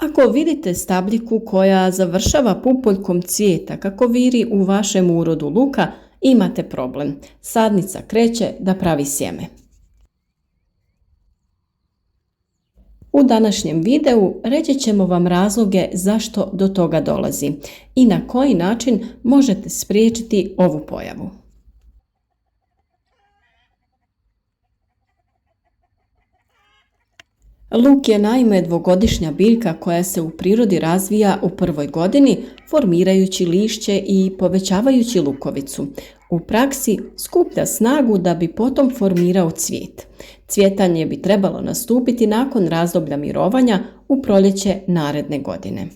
Ako vidite stabljiku koja završava pupoljkom cvijeta kako viri u vašem urodu luka, imate problem. Sadnica kreće da pravi sjeme. U današnjem videu reći ćemo vam razloge zašto do toga dolazi i na koji način možete spriječiti ovu pojavu. Luk je naime dvogodišnja biljka koja se u prirodi razvija u prvoj godini, formirajući lišće i povećavajući lukovicu. U praksi skuplja snagu da bi potom formirao cvijet. Cvjetanje bi trebalo nastupiti nakon razdoblja mirovanja u proljeće naredne godine.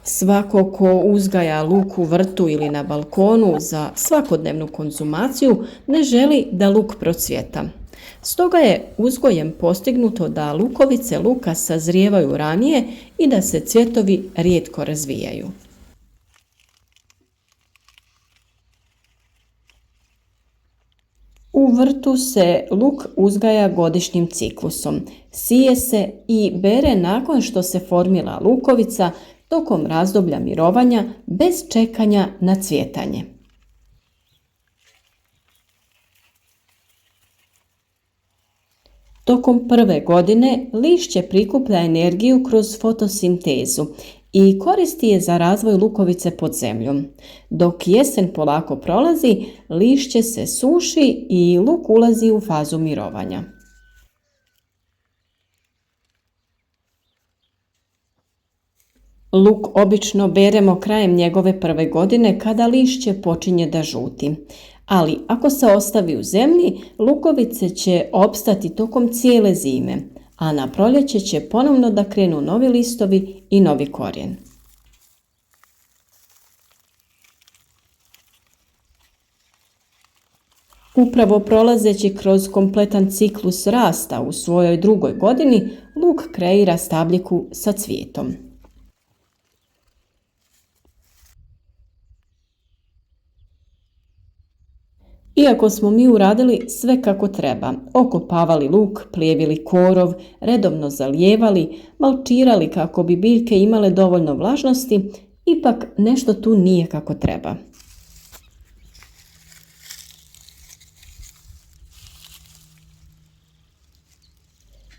Svako ko uzgaja luk u vrtu ili na balkonu za svakodnevnu konzumaciju ne želi da luk procvjeta. Stoga je uzgojem postignuto da lukovice luka sazrijevaju ranije i da se cvjetovi rijetko razvijaju. U vrtu se luk uzgaja godišnjim ciklusom. Sije se i bere nakon što se formira lukovica tokom razdoblja mirovanja bez čekanja na cvjetanje. Tokom prve godine lišće prikuplja energiju kroz fotosintezu i koristi je za razvoj lukovice pod zemljom. Dok jesen polako prolazi, lišće se suši i luk ulazi u fazu mirovanja. Luk obično beremo krajem njegove prve godine kada lišće počinje da žuti. Ali ako se ostavi u zemlji, lukovice će opstati tokom cijele zime, a na proljeće će ponovno da krenu novi listovi i novi korijen. Upravo prolazeći kroz kompletan ciklus rasta u svojoj drugoj godini, luk kreira stabljiku sa cvijetom. Iako smo mi uradili sve kako treba, okopavali luk, plijevili korov, redovno zalijevali, malčirali kako bi biljke imale dovoljno vlažnosti, ipak nešto tu nije kako treba.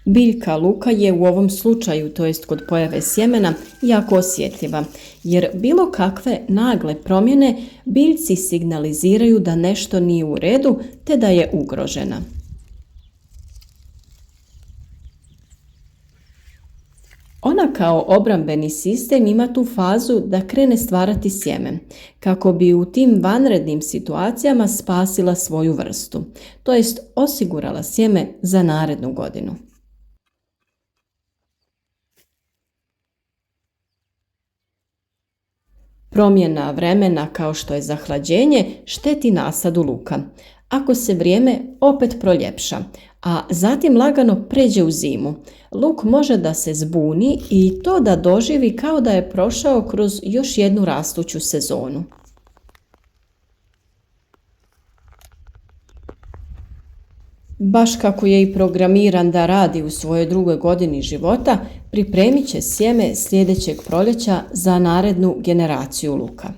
Biljka luka je u ovom slučaju, to jest kod pojave sjemena, jako osjetljiva, jer bilo kakve nagle promjene biljci signaliziraju da nešto nije u redu te da je ugrožena. Ona kao obrambeni sistem ima tu fazu da krene stvarati sjeme, kako bi u tim vanrednim situacijama spasila svoju vrstu, to jest osigurala sjeme za narednu godinu. Promjena vremena kao što je zahlađenje šteti nasadu luka. Ako se vrijeme opet proljepša, a zatim lagano pređe u zimu, luk može da se zbuni i to da doživi kao da je prošao kroz još jednu rastuću sezonu. Baš kako je i programiran da radi u svojoj drugoj godini života, pripremit će sjeme sljedećeg proljeća za narednu generaciju luka.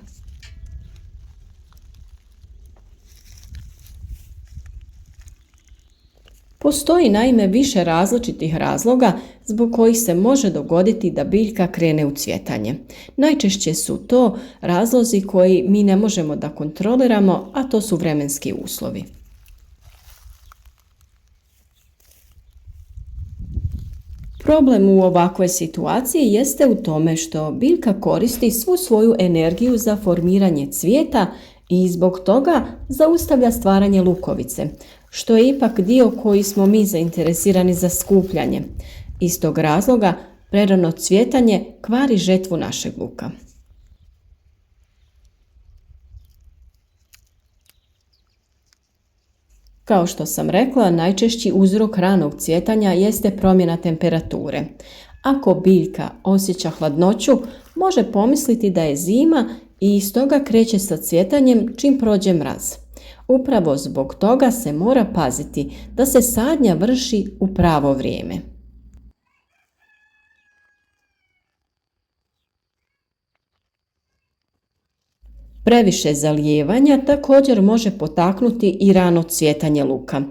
Postoji naime više različitih razloga zbog kojih se može dogoditi da biljka krene u cvjetanje. Najčešće su to razlozi koji mi ne možemo da kontroliramo, a to su vremenski uslovi. Problem u ovakvoj situaciji jeste u tome što biljka koristi svu svoju energiju za formiranje cvijeta i zbog toga zaustavlja stvaranje lukovice, što je ipak dio koji smo mi zainteresirani za skupljanje. Iz tog razloga prerano cvjetanje kvari žetvu našeg luka. Kao što sam rekla, najčešći uzrok ranog cvjetanja jeste promjena temperature. Ako biljka osjeća hladnoću, može pomisliti da je zima i stoga kreće sa cvjetanjem čim prođe mraz. Upravo zbog toga se mora paziti da se sadnja vrši u pravo vrijeme. Previše zalijevanja također može potaknuti i rano cvjetanje luka.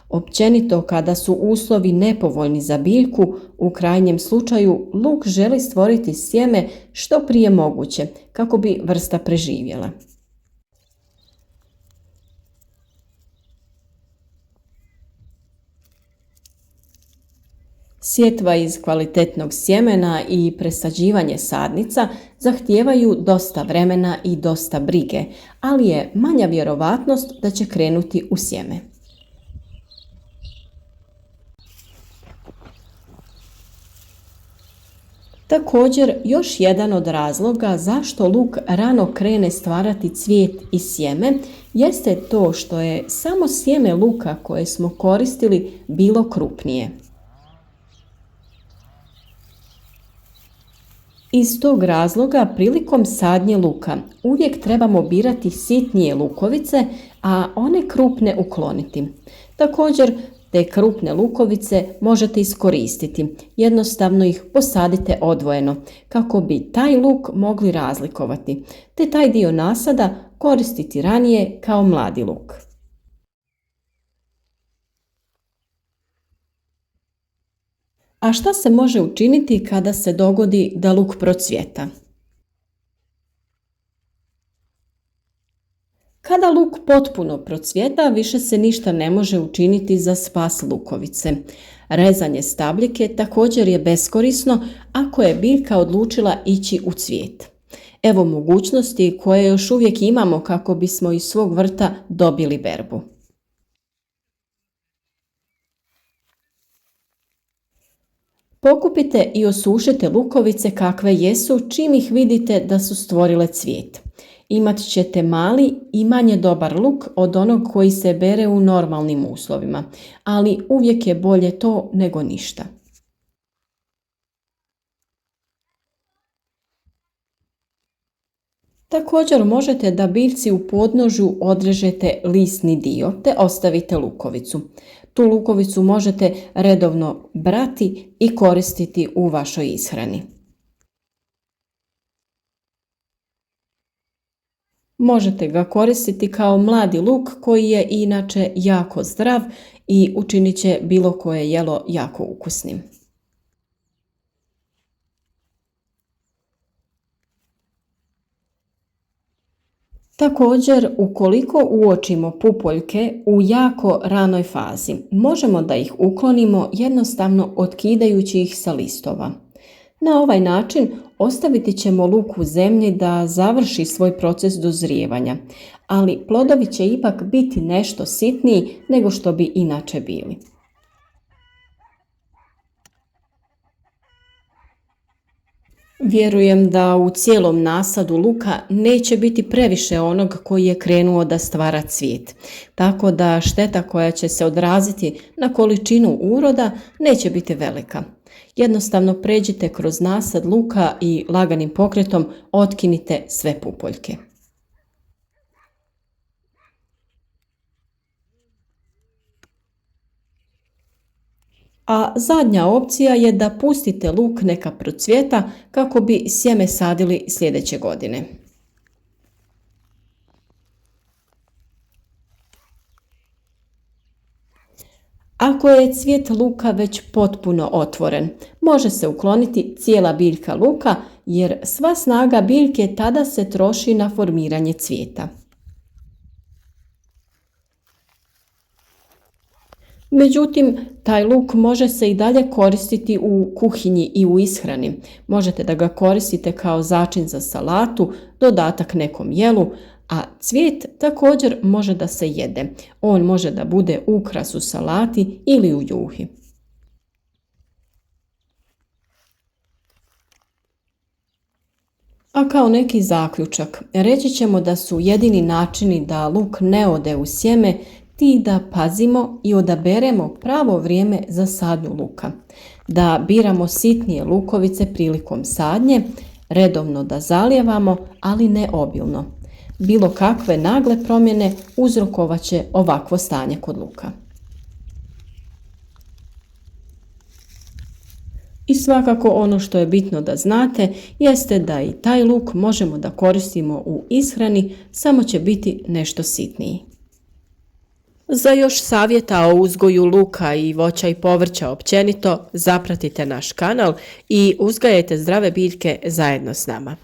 Općenito, kada su uslovi nepovoljni za biljku, u krajnjem slučaju luk želi stvoriti sjeme što prije moguće kako bi vrsta preživjela. Sjetva iz kvalitetnog sjemena i presađivanje sadnica zahtijevaju dosta vremena i dosta brige, ali je manja vjerovatnost da će krenuti u sjeme. Također, još jedan od razloga zašto luk rano krene stvarati cvijet i sjeme jeste to što je samo sjeme luka koje smo koristili bilo krupnije. Iz tog razloga prilikom sadnje luka uvijek trebamo birati sitnije lukovice, a one krupne ukloniti. Također, te krupne lukovice možete iskoristiti, jednostavno ih posadite odvojeno kako bi taj luk mogli razlikovati, te taj dio nasada koristiti ranije kao mladi luk. A šta se može učiniti kada se dogodi da luk procvjeta? Kada luk potpuno procvjeta, više se ništa ne može učiniti za spas lukovice. Rezanje stabljike također je beskorisno ako je biljka odlučila ići u cvijet. Evo mogućnosti koje još uvijek imamo kako bismo iz svog vrta dobili berbu. Pokupite i osušite lukovice kakve jesu čim ih vidite da su stvorile cvijet. Imat ćete mali i manje dobar luk od onog koji se bere u normalnim uslovima, ali uvijek je bolje to nego ništa. Također možete da biljci u podnožju odrežete lisni dio te ostavite lukovicu. Tu lukovicu možete redovno brati i koristiti u vašoj ishrani. Možete ga koristiti kao mladi luk koji je inače jako zdrav i učinit će bilo koje jelo jako ukusnim. Također, ukoliko uočimo pupoljke u jako ranoj fazi, možemo da ih uklonimo jednostavno otkidajući ih sa listova. Na ovaj način ostaviti ćemo luk u zemlji da završi svoj proces dozrijevanja, ali plodovi će ipak biti nešto sitniji nego što bi inače bili. Vjerujem da u cijelom nasadu luka neće biti previše onog koji je krenuo da stvara cvijet, tako da šteta koja će se odraziti na količinu uroda neće biti velika. Jednostavno pređite kroz nasad luka i laganim pokretom otkinite sve pupoljke. A zadnja opcija je da pustite luk neka procvjeta kako bi sjeme sadili sljedeće godine. Ako je cvijet luka već potpuno otvoren, može se ukloniti cijela biljka luka jer sva snaga biljke tada se troši na formiranje cvijeta. Međutim, taj luk može se i dalje koristiti u kuhinji i u ishrani. Možete da ga koristite kao začin za salatu, dodatak nekom jelu, a cvijet također može da se jede. On može da bude ukras u salati ili u juhi. A kao neki zaključak, reći ćemo da su jedini načini da luk ne ode u sjeme ti da pazimo i odaberemo pravo vrijeme za sadnju luka, da biramo sitnije lukovice prilikom sadnje, redovno da zalijevamo, ali ne obilno, bilo kakve nagle promjene uzrokovat će ovakvo stanje kod luka. I svakako ono što je bitno da znate jeste da i taj luk možemo da koristimo u ishrani, samo će biti nešto sitniji. Za još savjeta o uzgoju luka i voća i povrća općenito, zapratite naš kanal i uzgajajte zdrave biljke zajedno s nama.